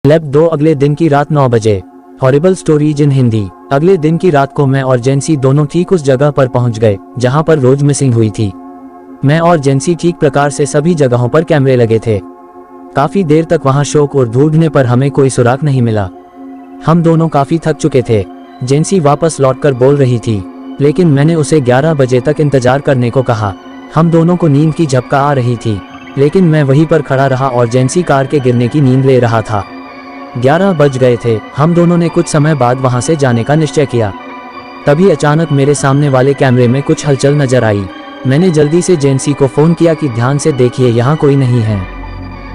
Lab 2 अगले दिन की रात 9 बजे। Horrible stories in Hindi. अगले दिन की रात को मैं और जेंसी दोनों ठीक उस जगह पर पहुंच गए जहां पर रोज मिसिंग हुई थी। मैं और जेंसी ठीक प्रकार से सभी जगहों पर कैमरे लगे थे। काफी देर तक वहां शोक और ढूंढने पर हमें कोई सुराग नहीं मिला। हम दोनों काफी थक चुके थे। जेंसी वापस लौटकर बोल रही थी, लेकिन मैंने उसे 11 बजे तक इंतजार करने को कहा। हम दोनों को नींद की झपका आ रही थी, लेकिन मैं वहीं पर खड़ा रहा और जेंसी कार के गिरने की नींद ले रहा था। 11 बज गए थे। हम दोनों ने कुछ समय बाद वहां से जाने का निश्चय किया। तभी अचानक मेरे सामने वाले कैमरे में कुछ हलचल नजर आई। मैंने जल्दी से जेंसी को फोन किया कि ध्यान से देखिए, यहाँ कोई नहीं है।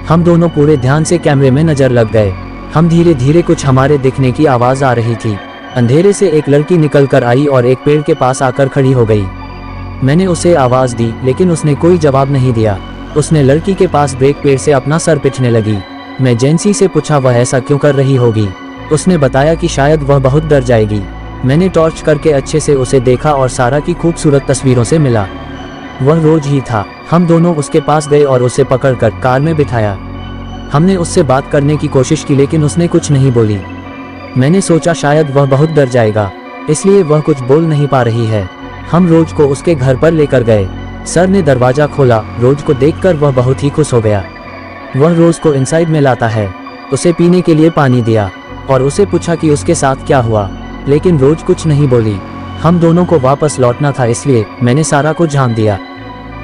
हम दोनों पूरे ध्यान से कैमरे में नजर लग गए। हम धीरे धीरे कुछ हमारे दिखने की आवाज आ रही थी। अंधेरे से एक लड़की निकल कर आई और एक पेड़ के पास आकर खड़ी हो गई। मैंने उसे आवाज दी, लेकिन उसने कोई जवाब नहीं दिया। उसने लड़की के पास ब्रेक पेड़ से अपना सर पिटने लगी। मैं जेंसी से पूछा वह ऐसा क्यों कर रही होगी। उसने बताया कि शायद वह बहुत डर जाएगी। मैंने टॉर्च करके अच्छे से उसे देखा और सारा की खूबसूरत तस्वीरों से मिला। वह रोज ही था। हम दोनों उसके पास गए और उसे पकड़कर कार में बिठाया। हमने उससे बात करने की कोशिश की, लेकिन उसने कुछ नहीं बोली। मैंने सोचा शायद वह बहुत डर जाएगा, इसलिए वह कुछ बोल नहीं पा रही है। हम रोज को उसके घर पर लेकर गए। सर ने दरवाजा खोला। रोज को देखकर वह बहुत ही खुश हो गया। वह रोज को इनसाइड में लाता है, उसे पीने के लिए पानी दिया और उसे पूछा कि उसके साथ क्या हुआ, लेकिन रोज कुछ नहीं बोली। हम दोनों को वापस लौटना था, इसलिए मैंने सारा को झांक दिया।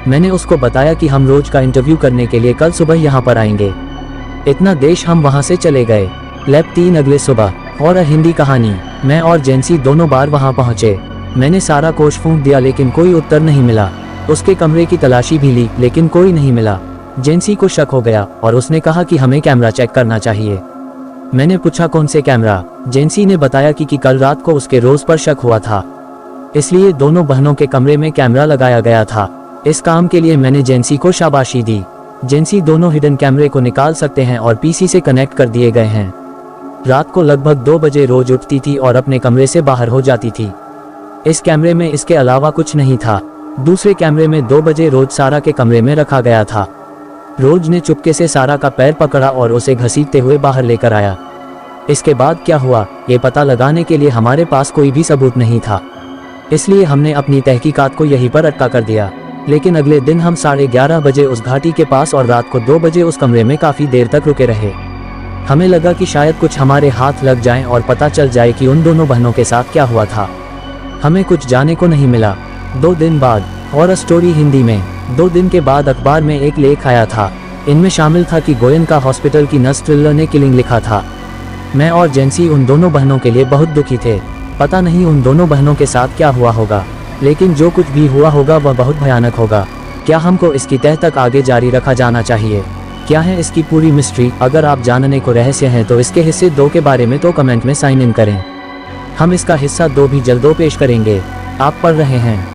मैंने उसको बताया कि हम रोज का इंटरव्यू करने के लिए कल सुबह यहाँ पर आएंगे। इतना देश हम वहाँ से चले गए। लैब 3 अगले सुबह। और हिंदी कहानी। मैं और जेंसी दोनों बार वहाँ पहुँचे। मैंने सारा कोश फूंक दिया, लेकिन कोई उत्तर नहीं मिला। उसके कमरे की तलाशी भी ली, लेकिन कोई नहीं मिला। जेंसी को शक हो गया और उसने कहा कि हमें कैमरा चेक करना चाहिए। मैंने पूछा कौन से कैमरा। जेंसी ने बताया कि कल रात को उसके रोज पर शक हुआ था, इसलिए दोनों बहनों के कमरे में कैमरा लगाया गया था। इस काम के लिए मैंने जेंसी को शाबाशी दी। जेंसी दोनों हिडन कैमरे को निकाल सकते हैं और पीसी से कनेक्ट कर दिए गए हैं। रात को लगभग 2 बजे रोज उठती थी और अपने कमरे से बाहर हो जाती थी। इस कैमरे में इसके अलावा कुछ नहीं था। दूसरे कैमरे में 2 बजे रोज सारा के कमरे में रखा गया था। रोज ने चुपके से सारा का पैर पकड़ा और उसे घसीटते हुए बाहर लेकर आया। इसके बाद क्या हुआ, ये पता लगाने के लिए हमारे पास कोई भी सबूत नहीं था, इसलिए हमने अपनी तहकीकात को यहीं पर अटका कर दिया। लेकिन अगले दिन हम 11:30 बजे उस घाटी के पास और रात को 2 बजे उस कमरे में काफी देर तक रुके रहे। हमें लगा कि शायद कुछ हमारे हाथ लग जाएं और पता चल जाए कि उन दोनों बहनों के साथ क्या हुआ था। हमें कुछ जाने को नहीं मिला। 2 दिन बाद। और स्टोरी हिंदी में। 2 दिन के बाद अखबार में एक लेख आया था। इनमें शामिल था कि गोयनका हॉस्पिटल की नर्स ट्रिलर ने किलिंग लिखा था। मैं और जेंसी उन दोनों बहनों के लिए बहुत दुखी थे। पता नहीं उन दोनों बहनों के साथ क्या हुआ होगा, लेकिन जो कुछ भी हुआ होगा वह बहुत भयानक होगा। क्या हमको इसकी तह तक आगे जारी रखा जाना चाहिए? क्या है इसकी पूरी मिस्ट्री? अगर आप जानने को रहस्य हैं तो इसके हिस्से 2 के बारे में तो कमेंट में साइन इन करें। हम इसका हिस्सा 2 भी जल्द पेश करेंगे। आप पढ़ रहे हैं।